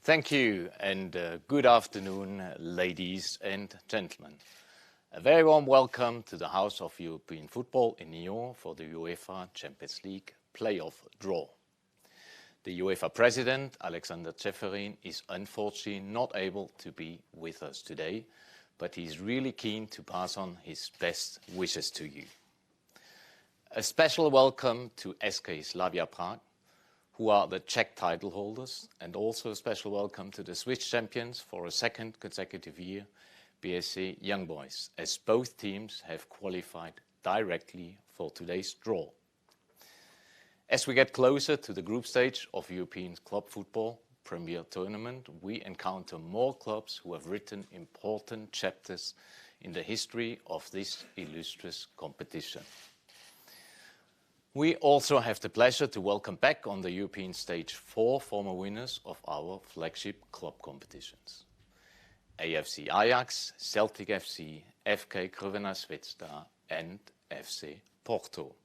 Thank you and good afternoon, ladies and gentlemen. A very warm welcome to the House of European Football in Lyon for the UEFA Champions League playoff draw. The UEFA President, Alexander Ceferin, is unfortunately not able to be with us today, but he's really keen to pass on his best wishes to you. A special welcome to SK Slavia Prague, who are the Czech title holders, and also a special welcome to the Swiss champions for a second consecutive year, BSC Young Boys, as both teams have qualified directly for today's draw. As we get closer to the group stage of European club football Premier Tournament, we encounter more clubs who have written important chapters in the history of this illustrious competition. We also have the pleasure to welcome back on the European stage 4 former winners of our flagship club competitions: AFC Ajax, Celtic FC, FK Crvena Zvezda and FC Porto.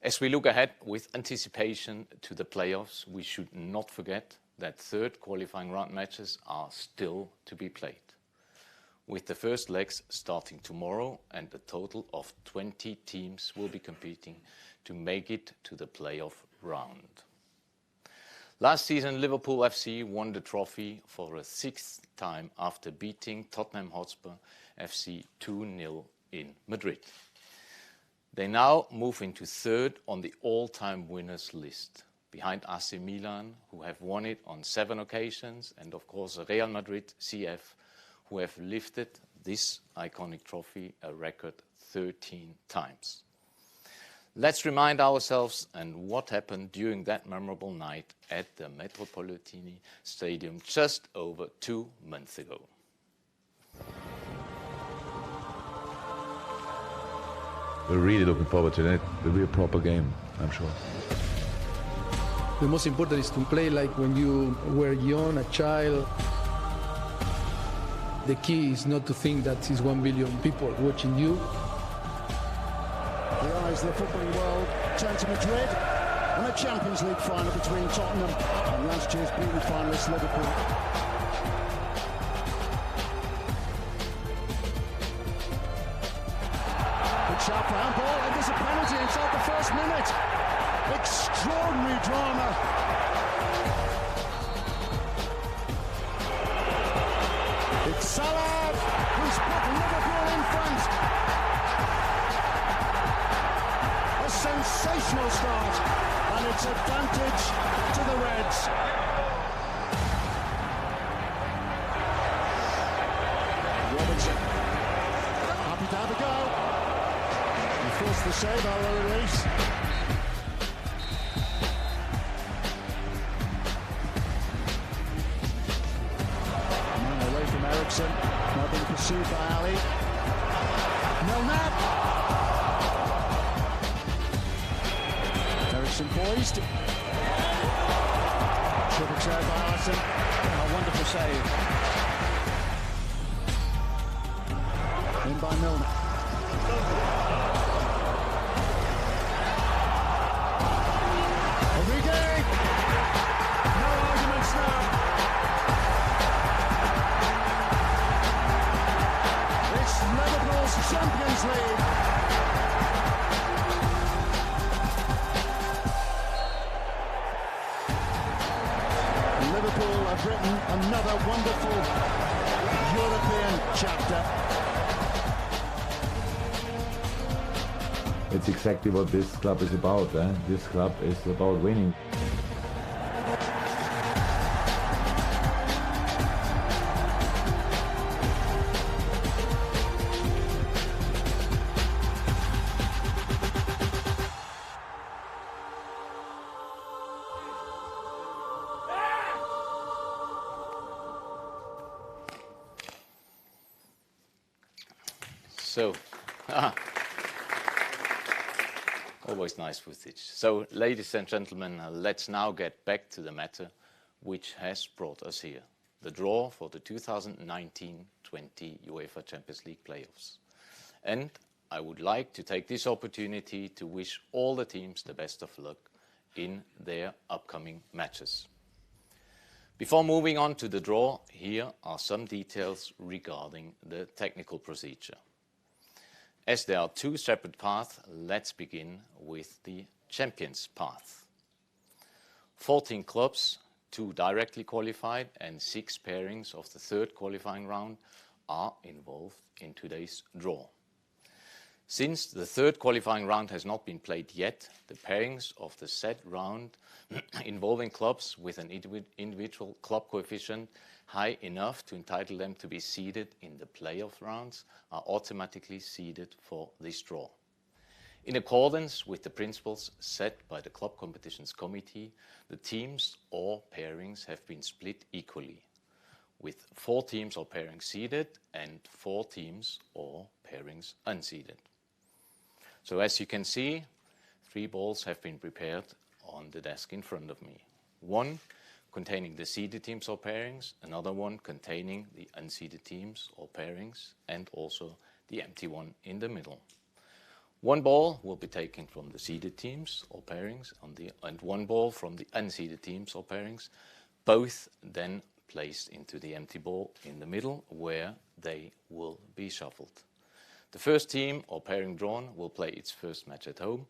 As we look ahead with anticipation to the playoffs, we should not forget that third qualifying round matches are still to be played, with the first legs starting tomorrow, and a total of 20 teams will be competing to make it to the playoff round. Last season, Liverpool FC won the trophy for a 6th time after beating Tottenham Hotspur FC 2-0 in Madrid. They now move into third on the all-time winners list, behind AC Milan, who have won it on 7 occasions, and of course Real Madrid CF, who have lifted this iconic trophy a record 13 times. Let's remind ourselves and what happened during that memorable night at the Metropolitani Stadium just over 2 months ago. We're really looking forward to that. It'll be a proper game, I'm sure. The most important is to play like when you were young, a child. The key is not to think that it's 1 billion people watching you. The eyes of the footballing world turn to Madrid and a Champions League final between Tottenham and last year's beaten finalist Liverpool. Big shot for handball, and there's a penalty inside the first minute. Extraordinary drama. It's Salah who's put Liverpool in front. A sensational start, and it's advantage to the Reds. Robertson, happy to have a go. He forced the save out of the release. Now being pursued by Ali. Milner. Ericsson poised. Should have cleared by Alisson. A wonderful save. In by Milner. Origi. No arguments now. Liverpool's Champions League. Liverpool have written another wonderful European chapter. It's exactly what this club is about. This club is about winning. Always nice footage. So, ladies and gentlemen, let's now get back to the matter which has brought us here: the draw for the 2019-20 UEFA Champions League playoffs. And I would like to take this opportunity to wish all the teams the best of luck in their upcoming matches. Before moving on to the draw, here are some details regarding the technical procedure. As there are two separate paths, let's begin with the Champions path. 14 clubs, 2 directly qualified and 6 pairings of the third qualifying round are involved in today's draw. Since the third qualifying round has not been played yet, the pairings of the set round involving clubs with an individual club coefficient high enough to entitle them to be seeded in the playoff rounds are automatically seeded for this draw. In accordance with the principles set by the Club Competitions Committee, the teams or pairings have been split equally, with 4 teams or pairings seeded and 4 teams or pairings unseeded. So as you can see, 3 balls have been prepared on the desk in front of me. One containing the seeded teams or pairings, another one containing the unseeded teams or pairings, and also the empty one in the middle. One ball will be taken from the seeded teams or pairings and one ball from the unseeded teams or pairings, both then placed into the empty ball in the middle where they will be shuffled. The first team or pairing drawn will play its first match at home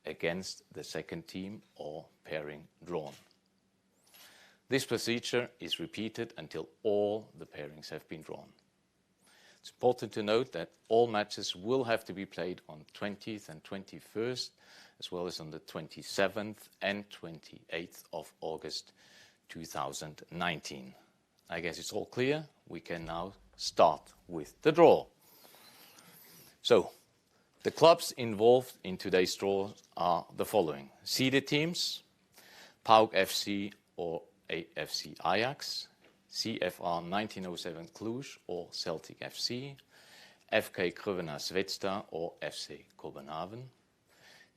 against the second team or pairing drawn. This procedure is repeated until all the pairings have been drawn. It's important to note that all matches will have to be played on 20th and 21st, as well as on the 27th and 28th of August 2019. I guess it's all clear. We can now start with the draw. So, the clubs involved in today's draw are the following. Seeded teams, PAOK FC or AFC Ajax, CFR 1907 Cluj or Celtic FC, FK Crvena Zvezda or FC Copenhagen,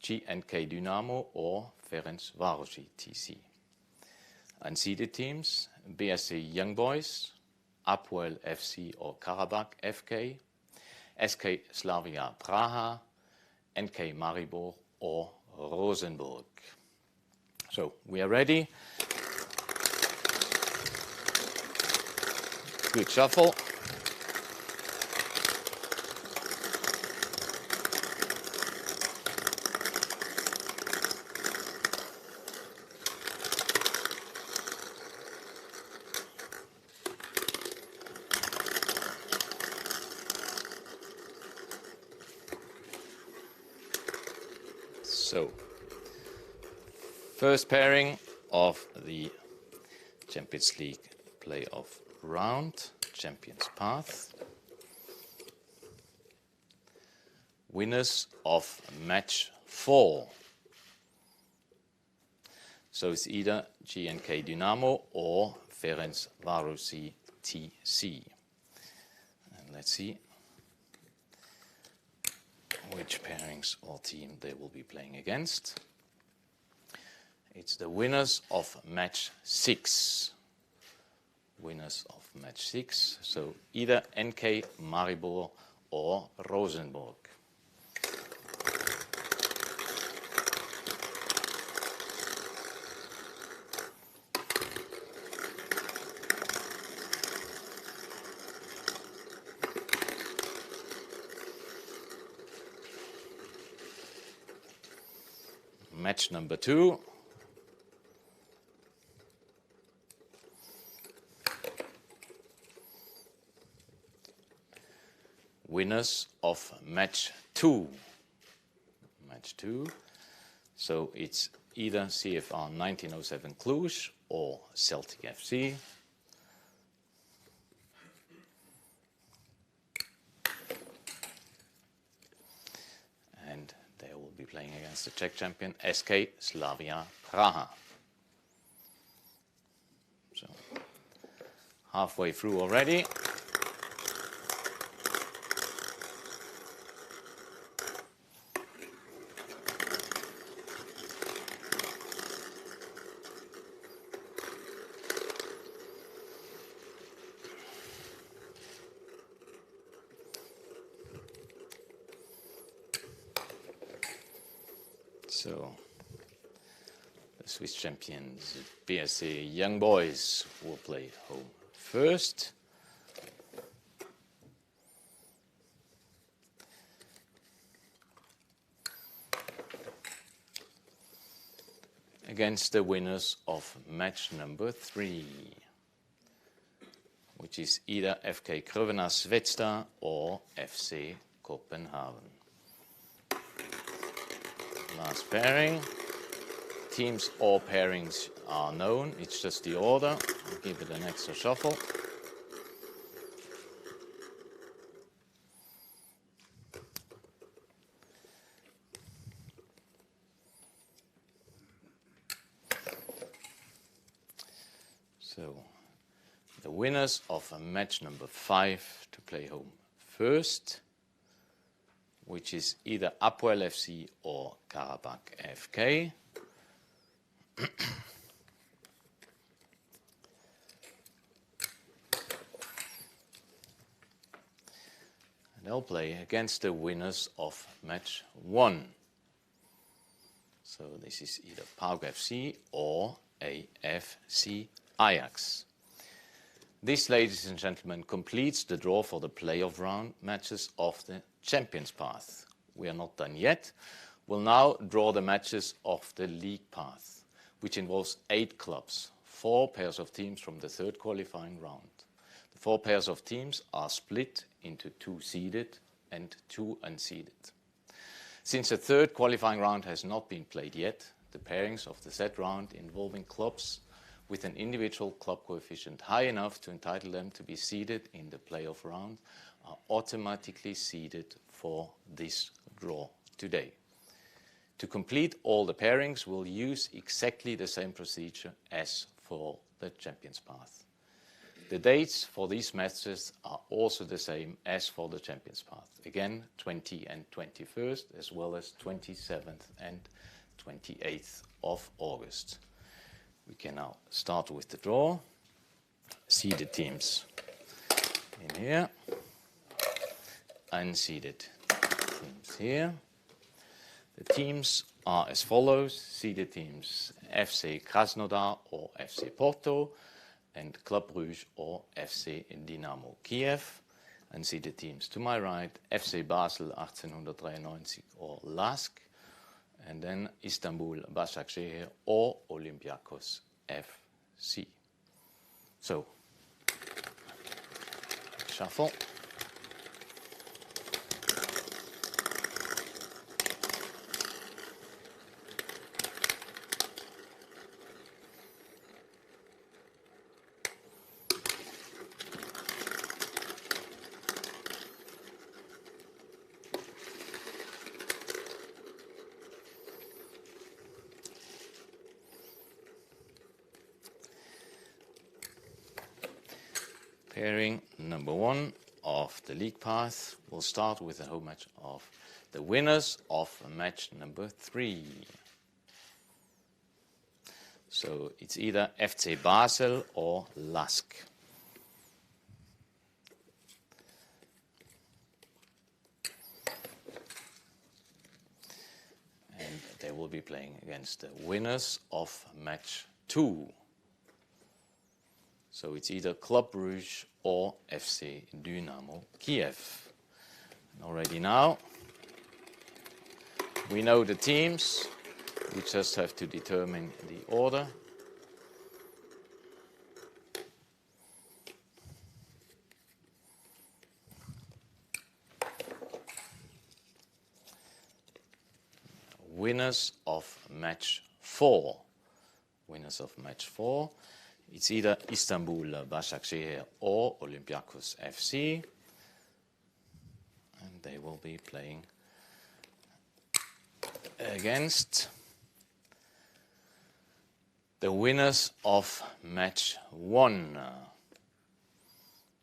GNK Dynamo or Ferencvárosi TC. Unseeded teams, BSC Young Boys, Apoel FC or Karabakh FK, SK Slavia Prague, NK Maribor or Rosenborg. So we are ready. Good shuffle. So, first pairing of the Champions League playoff round, Champions path. Winners of match 4. So it's either GNK Dynamo or Ferencvárosi TC. And let's see which pairings or team they will be playing against. It's the winners of match 6. Winners of match 6, so either NK Maribor or Rosenborg. Match number 2. Winners of match 2. Match 2. So it's either CFR 1907 Cluj or Celtic FC. And they will be playing against the Czech champion SK Slavia Prague. So halfway through already. So, the Swiss champions BSC Young Boys will play home first. Against the winners of match number 3, which is either FK Krøvena Svetstad or FC Copenhagen. Last pairing. Teams or pairings are known, it's just the order. I'll give it an extra shuffle. So, the winners of match number 5 to play home first, which is either Apoel FC or Karabakh FK. They'll play against the winners of match 1. So this is either PAOK FC or AFC Ajax. This, ladies and gentlemen, completes the draw for the playoff round matches of the Champions Path. We are not done yet. We'll now draw the matches of the League Path, which involves 8 clubs, 4 pairs of teams from the 3rd qualifying round. The 4 pairs of teams are split into 2 seeded and 2 unseeded. Since the 3rd qualifying round has not been played yet, the pairings of the set round involving clubs with an individual club coefficient high enough to entitle them to be seeded in the playoff round are automatically seeded for this draw today. To complete all the pairings, we'll use exactly the same procedure as for the Champions Path. The dates for these matches are also the same as for the Champions Path. Again, 20 and 21st, as well as 27th and 28th of August. We can now start with the draw. Seeded teams in here. Unseeded teams here. The teams are as follows. Seeded teams FC Krasnodar or FC Porto, and Club Brugge or FC Dynamo Kiev. Unseeded teams to my right, FC Basel 1893 or LASK, and then Istanbul Başakşehir or Olympiacos FC. So, shuffle. Pairing number 1 of the League Path will start with the home match of the winners of match number 3. So it's either FC Basel or LASK. And they will be playing against the winners of match 2. So it's either Club Brugge or FC Dynamo Kiev. And already now, we know the teams. We just have to determine the order. Winners of match 4. Winners of match 4. It's either Istanbul Başakşehir or Olympiacos FC, and they will be playing against the winners of match 1.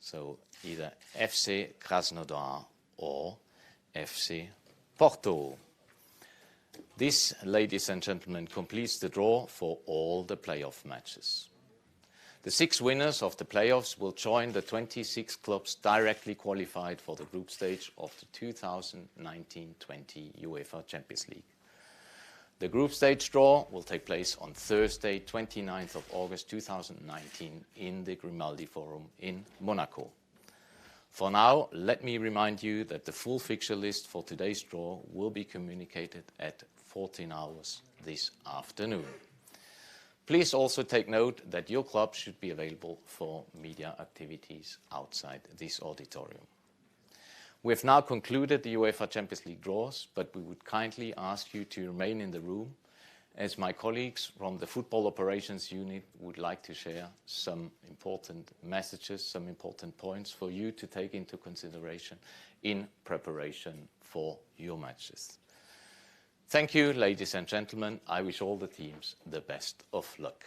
So either FC Krasnodar or FC Porto. This, ladies and gentlemen, completes the draw for all the playoff matches. The 6 winners of the playoffs will join the 26 clubs directly qualified for the group stage of the 2019-20 UEFA Champions League. The group stage draw will take place on Thursday, 29th of August 2019 in the Grimaldi Forum in Monaco. For now, let me remind you that the full fixture list for today's draw will be communicated at 14 hours this afternoon. Please also take note that your club should be available for media activities outside this auditorium. We have now concluded the UEFA Champions League draws, but we would kindly ask you to remain in the room as my colleagues from the Football Operations Unit would like to share some important messages, some important points for you to take into consideration in preparation for your matches. Thank you, ladies and gentlemen. I wish all the teams the best of luck.